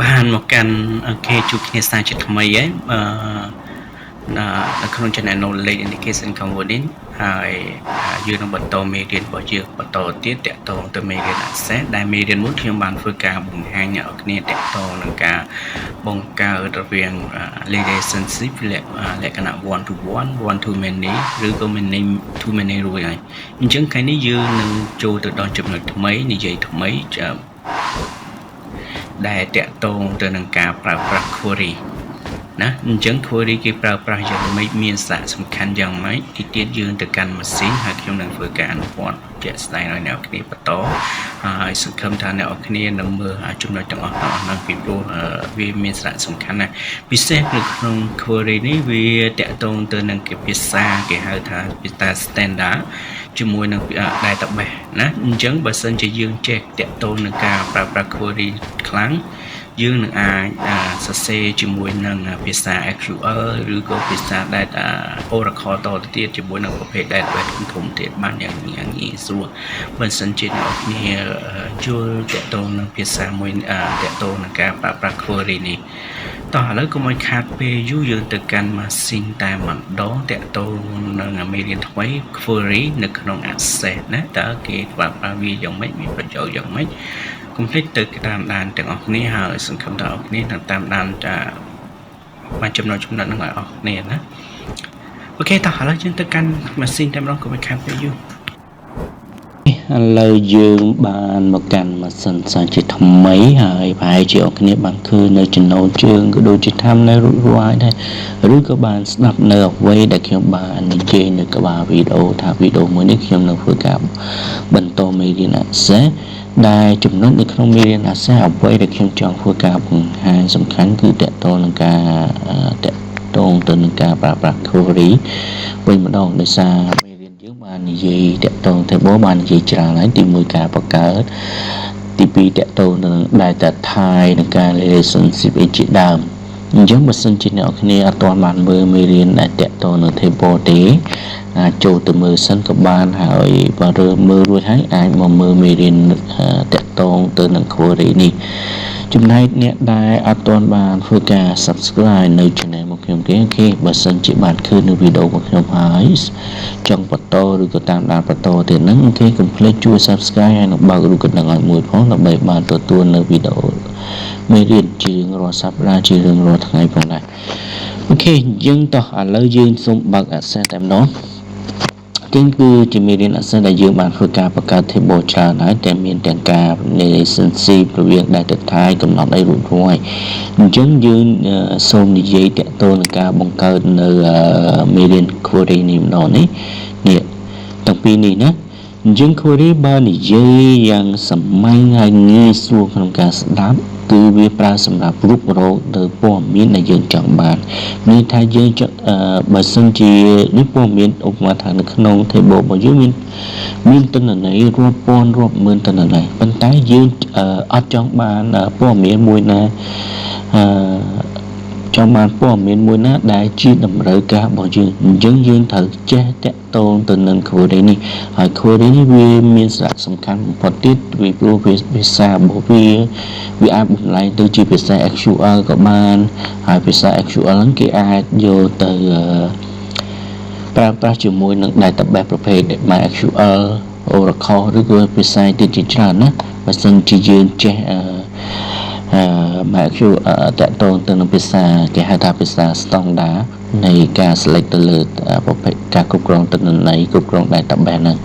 បានមកកាន់គេជួបគ្នាសាជាថ្មីហើយនៅក្នុង Channel Knowledge Indication Coding ហើយយើងនឹងបន្តមេរៀនរបស់យើងបន្តទៀតតាក់ទងទៅមេរៀន Access ដែលមេរៀនមុនខ្ញុំបានធ្វើការបង្ហាញអ្នកគ្នាតាក់ទងនឹងការបង្កើតរវាង relationship លក្ខណៈ one to one one to many ឬក៏ many to many រួចហើយអញ្ចឹងថ្ងៃនេះយើងនឹងចូលទៅដល់ចំណុចថ្មីនិយាយថ្មីដែលតាក់ទងទៅនឹងការប្រើប្រាស់ query ណាអញ្ចឹង query គេប្រើប្រាស់យ៉ាងម៉េចមានសារៈសំខាន់យ៉ាងម៉េចទីទៀតយើងទៅកាន់ម៉ាស៊ីនហើយខ្ញុំនឹងធ្វើការអនុវត្តជាក់ស្ដែងឲ្យអ្នកគ្នាបន្តហើយសង្ឃឹមថាអ្នកគ្នានឹងមើលចំណុចទាំងអស់ហ្នឹងពីព្រោះវាមានសារៈសំខាន់ណាស់ពិសេសនៅក្នុង query នេះវាតាក់ទងទៅនឹងគេភាសាគេហៅថាភាសា standard ជាមួយនឹង database ណាអញ្ចឹងបើសិនជាយើងចេះតាក់ទងនឹងការប្រើប្រាស់ query ខ្លាំងយើងនឹងអាចសរសេរជាមួយនឹងភាសា SQL ឬក៏ភាសា Data Oracle តទៅទៀតជាមួយនឹងប្រភេទ Database ធំៗទៀតបានយ៉ាងងាយស្រួលបើសិនជាអ្នកគ្នាយល់តាក់ទងនឹងភាសាមួយតាក់ទងនឹងការប្រើប្រាស់ query នេះតោះឥឡូវកុំឲ្យខាតពេលយូរយើងទៅកាន់ម៉ាស៊ីនតែម្ដងតាក់ទងនឹងមេរៀនថ្មី query នៅក្នុង Access ណាតើគេប្រើប្រាស់វាយ៉ាងម៉េចមានប្រយោជន៍យ៉ាងម៉េចកុំភ្លេចទៅតាមដានទាំងអស់គ្នាហើយសង្ឃឹមថាអស់គ្នានឹងតាមដានបានចំណុចហ្នឹងឲ្យអស់គ្នាណាអូខេតោះឥឡូវយើងទៅកាន់ម៉ាស៊ីនតែម្ដងកុំឲ្យខាតពេលយូរឥឡូវយើងបានមកកាន់ម៉ាស៊ីនសាជាថ្មីហើយប្រហែលជាអស់គ្នាបានឃើញនៅចំណូលជើងក៏ដូចជាតាមនៅរួចរាល់ដែរឬក៏បានស្ដាប់នៅអ្វីដែលខ្ញុំបាននិយាយនៅក្បាលវីដេអូថាវីដេអូមួយនេះខ្ញុំនឹងធ្វើការបន្តមេរៀន Access ដែលចំណុចនៅក្នុងមេរៀន Access អ្វីដែលខ្ញុំចង់ធ្វើការបង្ហាញសំខាន់គឺតាក់ទងនឹងការតាក់ទងទៅនឹងការប្រើប្រាស់ query វិញម្ដងដោយសារមេរៀនយើងបាននិយាយតាក់ទង table បាននិយាយច្រើនហើយទី1ការបង្កើតទី2តាក់ទងនឹង data type និងការ relationship ជាដើមអញ្ចឹងបើសិនជាអ្នកគ្នាអត់ទាន់បានមើលមេរៀនដែលតាក់ទងនឹង table ទេចូលទៅមើលសិនក៏បានហើយបើមើលរួចហើយអាចមកមើលមេរៀនតាក់ទងទៅនឹង query នេះចំណែកអ្នកដែលអត់ទាន់បានធ្វើការ subscribe នៅ channel របស់ខ្ញុំទេអូខេបើសិនជាបានឃើញនៅវីដេអូរបស់ខ្ញុំហើយចង់បន្តឬក៏តាមដានបន្តទៀតហ្នឹងអូខេកុំភ្លេចជួយ subscribe ហើយនឹងបើករូបកណ្ដឹងឲ្យមួយផងដើម្បីបានទទួលនៅវីដេអូមេរៀនជារៀងរាល់សប្តាហ៍ជារៀងរាល់ថ្ងៃផងដែរអូខេយើងតោះឥឡូវយើងសូមបើក Access តែម្ដងគឺជាមេរៀន Access ដែលយើងបានធ្វើការបង្កើត table ច្រើនហើយតែមានទាំងការ relationship រវាង data type កំណត់អីរួចរាល់អញ្ចឹងយើងសូមនិយាយតាក់ទងនឹងការបង្កើតនៅមេរៀន query នេះម្ដងនេះទាំងពីរនេះណាអញ្ចឹង query បើនិយាយយ៉ាងសាមញ្ញហើយងាយស្រួលក្នុងការស្ដាប់គឺវាប្រើសម្រាប់រុករកទៅព័ត៌មានដែលយើងចង់បានមានថាយើងបើសិនជានេះព័ត៌មានឧបមាថានៅក្នុង table របស់យើងមានទិន្នន័យរាប់ពាន់រាប់ម៉ឺនទិន្នន័យប៉ុន្តែយើងអត់ចង់បានព័ត៌មានមួយណាចង់បានព័ត៌មានមួយណាដែលជាតម្រូវការរបស់យើងអញ្ចឹងយើងត្រូវចេះតាក់ទងទៅនឹង query នេះហើយ query នេះវាមានសារៈសំខាន់បំផុតទៀតពីព្រោះភាសារបស់វាអាចបំលែងទៅជាភាសា SQL ក៏បានហើយភាសា SQL ហ្នឹងគេអាចយកទៅប្រើប្រាស់ជាមួយនឹង database ប្រភេទ MySQL Oracle ឬក៏ភាសាទៀតជាច្រើនណាបើសិនជាយើងចេះMySQL តាក់ទងទៅនឹងភាសាគេហៅថាភាសា standard នៃការ select ទៅលើប្រភេទការគ្រប់គ្រងទិន្នន័យគ្រប់គ្រង database ហ្នឹង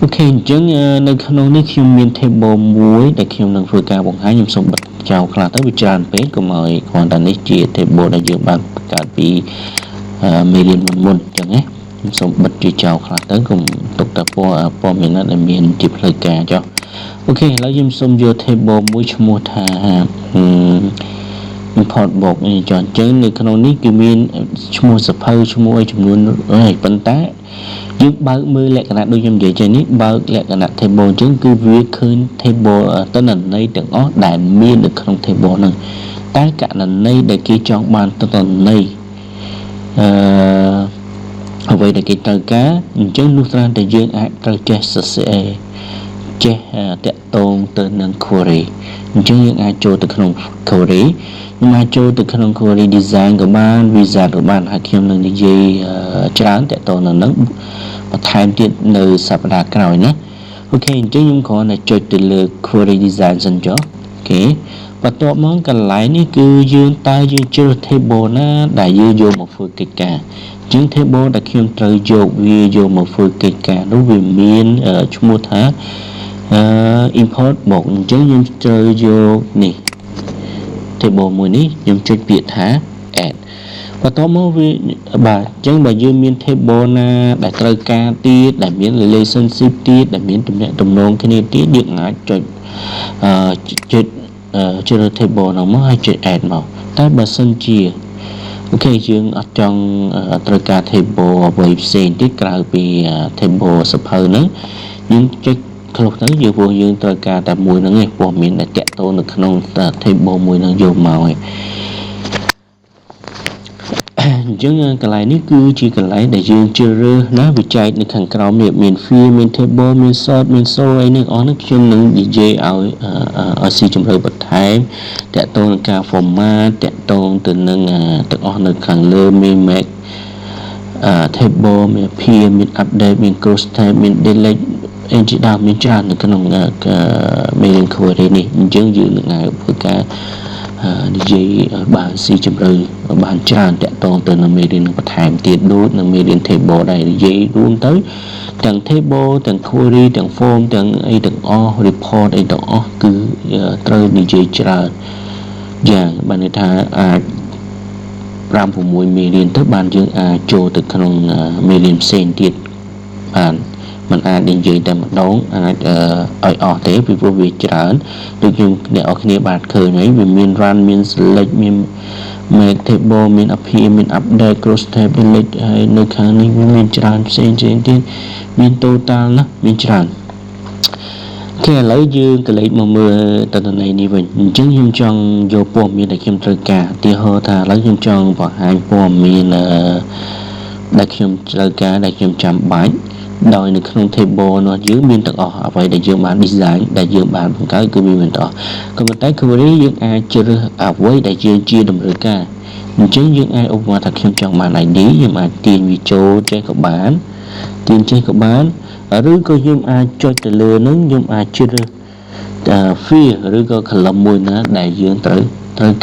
អូខេអញ្ចឹងនៅក្នុងនេះខ្ញុំមាន table មួយដែលខ្ញុំនឹងធ្វើការបង្ហាញខ្ញុំសូមបិទចោលខ្លះទៅវាច្រើនពេកកុំឲ្យគ្រាន់តែនេះជា table ដែលយើងបានបង្កើតពីមេរៀនមុនអញ្ចឹងណាខ្ញុំសូមបិទជាចោលខ្លះទៅកុំទុកតែព័ត៌មានណាដែលមានជាផ្លូវការចុះអូខេឥឡូវខ្ញុំសូមយក table មួយឈ្មោះថា import box នេះចុះអញ្ចឹងនៅក្នុងនេះគឺមានឈ្មោះសភៅឈ្មោះចំនួនហើយប៉ុន្តែយើងបើកមើលលក្ខណៈដូចខ្ញុំនិយាយចេះនេះបើកលក្ខណៈ table អញ្ចឹងគឺវាឃើញ table ទិន្នន័យទាំងអស់ដែលមាននៅក្នុង table ហ្នឹងតែករណីដែលគេចង់បានទិន្នន័យអ្វីដែលគេត្រូវការអញ្ចឹងនោះត្រូវតែយើងអាចត្រូវចេះសរសេរ ចេះតាក់ទងទៅនឹង query អញ្ចឹងយើងអាចចូលទៅក្នុង query យើងអាចចូលទៅក្នុង query design ក៏បាន wizard ក៏បានហើយខ្ញុំនឹងនិយាយច្រើនតាក់ទងនឹងហ្នឹងបន្ថែមទៀតនៅសប្តាហ៍ក្រោយណាអូខេអញ្ចឹងខ្ញុំគ្រាន់តែចុចទៅលើ query design សិនចុះអូខេបន្ទាប់មកកន្លែងនេះគឺយើងជ្រើស table ណាដែលយើងយកមកធ្វើកិច្ចការអញ្ចឹង table ដែលខ្ញុំត្រូវយកវាយកមកធ្វើកិច្ចការនោះវាមានឈ្មោះថាimport មកអញ្ចឹងយើងត្រូវយកនេះ table មួយនេះខ្ញុំចុចពាក្យថា add បន្ទាប់មកវាបាទអញ្ចឹងបើយើងមាន table ណាដែលត្រូវការទៀតដែលមាន relationship ទៀតដែលមានទំនាក់ទំនងគ្នាទៀតយើងអាចចុចជ្រើស table នោះមកហើយចុច add មកតែបើសិនជាអូខេយើងអត់ចង់ត្រូវការ table អ្វីផ្សេងទៀតក្រៅពី table សភៅហ្នឹងយើងចុចខ្លុះទៅយើងត្រូវការតែមួយហ្នឹងឯងព័ត៌មានដែលតាក់ទងនៅក្នុង table មួយហ្នឹងយកមកឯងអញ្ចឹងកន្លែងនេះគឺជាកន្លែងដែលយើងជ្រើសរើសណាវាចែកនៅខាងក្រោមនេះមាន field មាន table មាន sort មាន show អីនេះអស់នេះខ្ញុំនឹងនិយាយឲ្យស៊ីជម្រៅបន្ថែមតាក់ទងនឹងការ format តាក់ទងទៅនឹងទាំងអស់នៅខាងលើមាន make table មាន appear មាន update មាន cross tab មាន delete អីជាដើមមានច្រើននៅក្នុងmain query នេះអញ្ចឹងយើងនឹងធ្វើការនិយាយបានស៊ីជម្រៅបានច្រើនតាក់ទងទៅនឹងមេរៀននឹងបន្ថែមទៀតដូចនៅមេរៀន table ដែលនិយាយរួមទៅទាំង table ទាំង query ទាំង form ទាំងអីទាំងអស់ report អីទាំងអស់គឺត្រូវនិយាយច្រើនយ៉ាងបានន័យថាអាច5-6មេរៀនទៅបានយើងអាចចូលទៅក្នុងមេរៀនផ្សេងទៀតបានมันអាចនិយាយតែម្ដងអាចឲ្យអស់ទេពីព្រោះវាច្រើនដូចយើងអ្នកនរគ្នាបានឃើញហើយវាមាន run មាន select មាន make table មាន appear មាន update cross tab delete ហើយនៅខាងនេះវាមានច្រើនផ្សេងទៀតមាន total ណាមានច្រើនគេឥឡូវយើងក៏លេខមកមើលតន្ន័យនេះវិញអញ្ចឹងខ្ញុំចង់យកព័ត៌មានដែលខ្ញុំត្រូវការឧទាហរណ៍ថាឥឡូវខ្ញុំចង់បង្ហាញព័ត៌មានដែលខ្ញុំត្រូវការដែលខ្ញុំចាំបាច់ដោយនៅក្នុង table នោះយើងមានទាំងអស់អ្វីដែលយើងបាន design ដែលយើងបានបង្កើតគឺមានទាំងអស់ក៏ប៉ុន្តែ query យើងអាចជ្រើសអ្វីដែលយើងជាតម្រូវការអញ្ចឹងយើងអាចឧបមាថាខ្ញុំចង់បាន ID យើងអាចទាញវាចូលចេះក៏បានទាញចេះក៏បានឬក៏យើងអាចចុចទៅលើនឹងខ្ញុំអាចជ្រើសfield ឬក៏ column មួយណាដែលយើងត្រូវ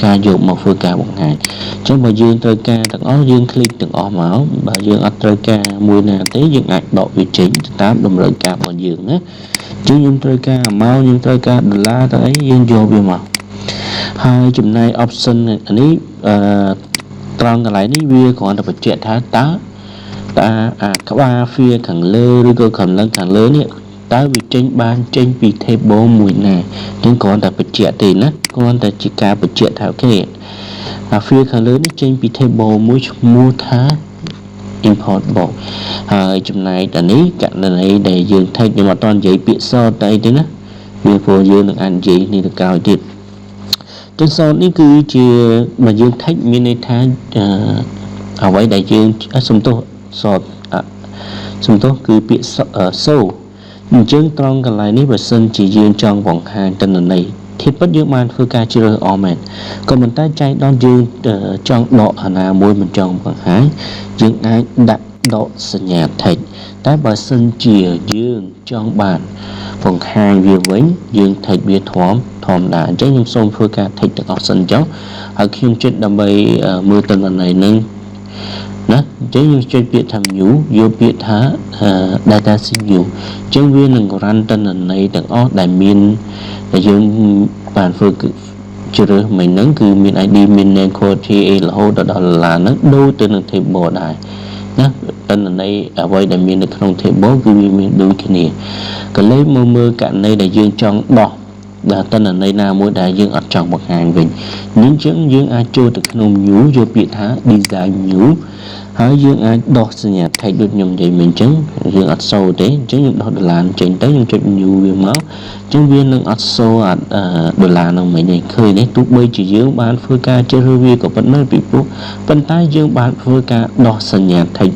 ការយកមកធ្វើការបង្ហាញអញ្ចឹងបើយើងត្រូវការទាំងអស់យើងคลิกទាំងអស់មកបើយើងអត់ត្រូវការមួយណាទេយើងអាចដកវាចេញទៅតាមតម្រូវការរបស់យើងណាអញ្ចឹងខ្ញុំត្រូវការamountខ្ញុំត្រូវការដុល្លារទៅអីយើងយកវាមកហើយចំណែក option នេះត្រង់កន្លែងនេះវាគ្រាន់តែបញ្ជាក់ថាតើក្បាល field ខាងលើឬក៏ខាងលើនេះតើវាចេញបានចេញពី table មួយណាយើងគ្រាន់តែបញ្ជាក់ទេណាគ្រាន់តែជាការបញ្ជាក់ថាអូខេfield ខាងលើនេះចេញពី table មួយឈ្មោះថា import box ហើយចំណែកអានេះករណីដែលយើង take ខ្ញុំអត់តនិយាយពាក្យ sort អីទេណាវាព្រោះយើងនឹងអាចនិយាយនេះទៅក្រោយទៀតចឹង sort នេះគឺជាបើយើង take មានន័យថាអ្វីដែលយើងសំទោស sort សំទោសគឺពាក្យ showអញ្ចឹងត្រង់កន្លែងនេះបើសិនជាយើងចង់បង្ហាញទិន្នន័យធៀបពិតយើងបានធ្វើការជ្រើសអស់មែនក៏ប៉ុន្តែចែកដល់យើងចង់ដកអាណាមួយមិនចង់បង្ហាញយើងអាចដាក់ដកសញ្ញា text តែបើសិនជាយើងចង់បានបង្ហាញវាវិញយើង text វាធម្មតាអញ្ចឹងខ្ញុំសូមធ្វើការ text ទាំងអស់សិនចុះហើយខ្ញុំចុចដើម្បីមើលទិន្នន័យនឹងណាអញ្ចឹងយើងចុចពាក្យថា new យកពាក្យថា data sheet view អញ្ចឹងវានឹងរ៉ាន់ទិន្នន័យទាំងអស់ដែលមានដែលយើងបានធ្វើជ្រើសមិញហ្នឹងគឺមាន ID មាន name code TA រហូតដល់ដុល្លារហ្នឹងដូចទៅនឹង table ដែរណាទិន្នន័យអ្វីដែលមាននៅក្នុង table គឺវាមានដូចគ្នាក៏លេខមកមើលករណីដែលយើងចង់ដោះដែលទិន្នន័យណាមួយដែលយើងអត់ចង់បង្ហាញវិញអញ្ចឹងយើងអាចចូលទៅក្នុង new យកពាក្យថា design new ហើយយើងអាចដោះសញ្ញា text ដូចខ្ញុំនិយាយមិញអញ្ចឹងយើងអត់សូទេអញ្ចឹងខ្ញុំដោះដុល្លារចេញទៅខ្ញុំចុច new វាមកអញ្ចឹងវានឹងអត់សូដុល្លារនឹងមិញទេឃើញទេទោះបីជាយើងបានធ្វើការជ្រើសរើសវាក៏ប៉ុន្តែពីព្រោះប៉ុន្តែយើងបានធ្វើការដោះសញ្ញា text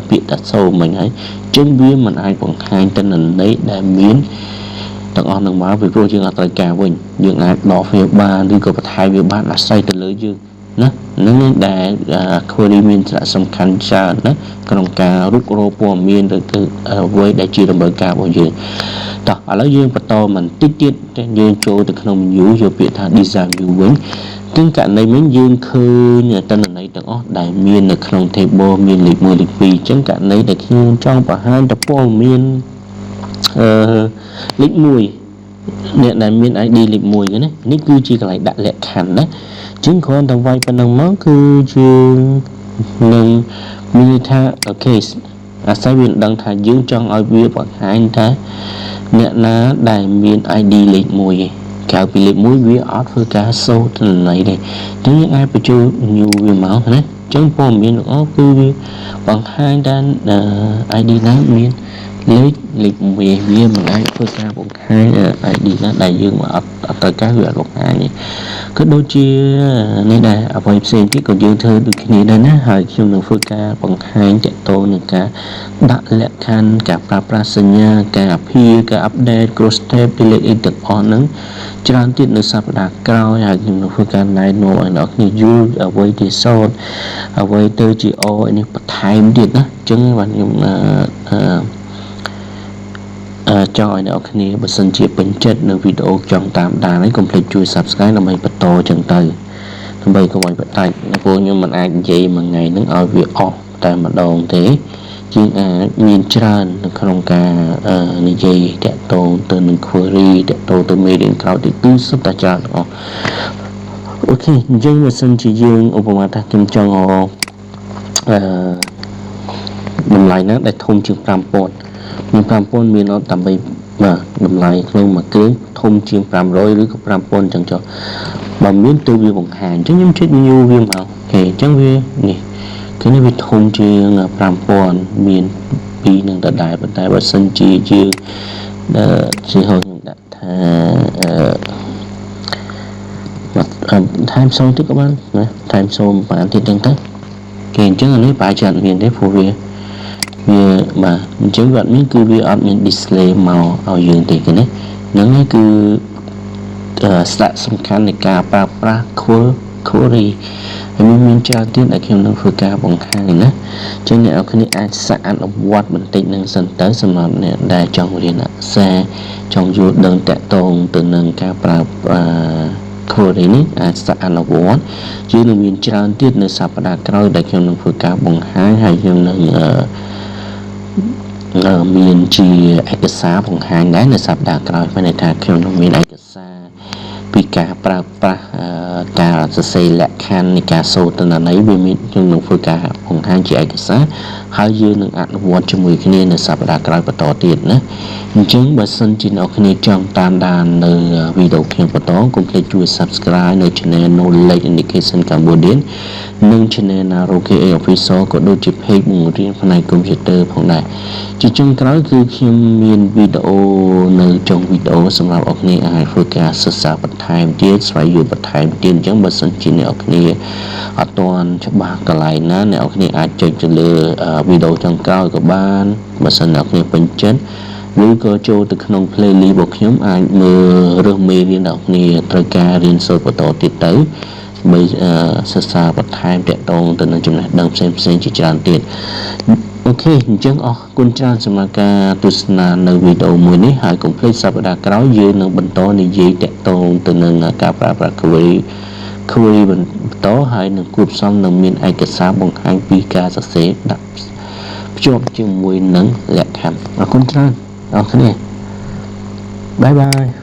ពាក្យថាសូមិញហើយអញ្ចឹងវាមិនអាចបង្ហាញទិន្នន័យដែលមាន ទាំងអស់នឹងមកពីព្រោះយើងអត់ត្រូវការវិញយើងអាចដកវាបានឬក៏បន្ថែមវាបានអាស្រ័យទៅលើយើងណានឹងដែល query មានសារៈសំខាន់ច្រើនណាក្នុងការរុករកព័ត៌មានទៅអ្វីដែលជាតម្រូវការរបស់យើងតោះឥឡូវយើងបន្តបន្តិចទៀតយើងចូលទៅក្នុង menu យកពាក្យថា design view វិញទាំងករណីវិញយើងឃើញតន្ន័យទាំងអស់ដែលមាននៅក្នុង table មានលេខ1លេខ2អញ្ចឹងករណីដែលខ្ញុំចង់បង្ហាញទៅព័ត៌មានលេខ1អ្នកដែលមាន ID លេខ1ណានេះគឺជាកន្លែងដាក់លក្ខខណ្ឌណាជាងគ្រាន់តែវាយប៉ុណ្ណឹងមកគឺយើងនឹងមានថាអូខេអាស្រ័យវាដឹងថាយើងចង់ឲ្យវាបង្ហាញថាអ្នកណាដែលមាន ID លេខ1ក្រៅពីលេខ1វាអត់ធ្វើការសូត្រទិន្នន័យទេអញ្ចឹងយើងអាចបញ្ចូល new វាមកណាអញ្ចឹងព័ត៌មានទាំងអស់គឺវាបង្ហាញថា ID ណាមានលេខវាមិនអាចធ្វើការបង្ហាញ ID ណាដែលយើងអត់ត្រូវការវាអត់បង្ហាញទេក៏ដូចជានេះដែរអ្វីផ្សេងទៀតក៏យើងធ្វើដូចគ្នាដែរណាហើយខ្ញុំនឹងធ្វើការបង្ហាញតកតនឹងការដាក់លក្ខខណ្ឌការប្រើប្រាស់សញ្ញាការអាភាការអាប់ដេត cross tab delete អីទាំងអស់ហ្នឹងច្រើនទៀតនៅសប្តាហ៍ក្រោយហើយខ្ញុំនឹងធ្វើការណែនាំឲ្យអ្នកគ្នាយល់អ្វីជាសោតអ្វីទៅជានេះបន្ថែមទៀតណាអញ្ចឹងបាទខ្ញុំចង់ឲ្យអ្នកគ្នាបើសិនជាពេញចិត្តនៅវីដេអូចង់តាមដានហើយកុំភ្លេចជួយ Subscribe ដើម្បីបន្តចឹងទៅដើម្បីកុំឲ្យបដាច់ព្រោះខ្ញុំមិនអាចនិយាយមួយថ្ងៃហ្នឹងឲ្យវាអស់តែម្ដងទេជាងអាចមានច្រើននៅក្នុងការនិយាយតាក់ទងទៅនឹង query តាក់ទងទៅមេរៀនក្រោយទីគឺសុទ្ធតែច្រើនទាំងអស់អូខេអញ្ចឹងបើសិនជាយើងឧបមាថាខ្ញុំចង់តម្លៃណាដែលធំជាង 5000 មានអត់ដើម្បីបាទតម្លៃក្នុងមួយគ្រឿងធំជាង500ឬក៏ 5000 អញ្ចឹងចុះបើមានទៅវាបង្ហាញអញ្ចឹងខ្ញុំចុច new វាមកអូខេអញ្ចឹងវានេះគឺនេះវាធំជាង 5000 មាន2នឹងដដែលប៉ុន្តែបើសិនជាយើងជាខ្ញុំដាក់ថាថែមសូមទៀតក៏បានណាថែមសូមបានទៀតចឹងទៅគេអញ្ចឹងអានេះប្រហែលជាអត់មានទេព្រោះវាបាទអញ្ចឹងវាអត់មានគឺវាអត់មាន display មកឲ្យយើងទេគេណាហ្នឹងហើយគឺសារៈសំខាន់នៃការប្រើប្រាស់ query ហើយមានច្រើនទៀតដែលខ្ញុំនឹងធ្វើការបង្ហាញណាអញ្ចឹងអ្នកនរគ្នាអាចសាកអនុវត្តបន្តិចនឹងសិនទៅសម្រាប់អ្នកដែលចង់រៀនអក្សរចង់យល់ដឹងតាក់ទងទៅនឹងការប្រើquery នេះអាចសាកអនុវត្តយើងនឹងមានច្រើនទៀតនៅសប្តាហ៍ក្រោយដែលខ្ញុំនឹងធ្វើការបង្ហាញហើយខ្ញុំនឹងមានជាឯកសារបង្ហាញដែរនៅសប្តាហ៍ក្រោយមានន័យថាខ្ញុំនឹងមានឯកសារពីការប្រើប្រាស់ការសរសេរលក្ខខណ្ឌនៃការសូត្រទិន្នន័យវាមានខ្ញុំនឹងធ្វើការបង្ហាញជាឯកសារហើយយើងនឹងអនុវត្តជាមួយគ្នានៅសប្តាហ៍ក្រោយបន្តទៀតណាអញ្ចឹងបើសិនជាអ្នកគ្នាចង់តាមដាននៅវីដេអូខ្ញុំបន្តកុំភ្លេចជួយ Subscribe នៅ Channel Knowledge Education Cambodia និង Channel Naroke Official ក៏ដូចជា Page បង្រៀនផ្នែក Computer ផងដែរជាចុងក្រោយគឺខ្ញុំមានវីដេអូនៅចុងវីដេអូសម្រាប់អ្នកគ្នាអាចធ្វើការសិក្សាបន្ថែមទៀតស្វែងយល់បន្ថែមទៀតអញ្ចឹងបើសិនជាអ្នកគ្នាអត់ទាន់ច្បាស់កន្លែងណាអ្នកគ្នាអាចចុចទៅលើវីដេអូចុងក្រោយក៏បានបើសិនអ្នកគ្នាពេញចិត្តឬក៏ចូលទៅក្នុង playlist របស់ខ្ញុំអាចមើលរើសមេរៀនអ្នកគ្នាត្រូវការរៀនសូត្របន្តទៀតទៅបីសិក្សាបន្ថែមតាក់ទងទៅនឹងចំណេះដឹងផ្សេងៗជាច្រើនទៀតអូខេអញ្ចឹងអរគុណច្រើនសម្រាប់ការទស្សនានៅវីដេអូមួយនេះហើយកុំភ្លេចសប្តាហ៍ក្រោយយើងនឹងបន្តនិយាយតាក់ទងទៅនឹងការប្រើប្រាស់ query បន្តហើយនឹងគួបផ្សំនឹងមានឯកសារបង្ហាញពីការសរសេរដាក់ភ្ជាប់ជាមួយនឹងលក្ខខណ្ឌអរគុណច្រើនអរគ្នាបាយបាយ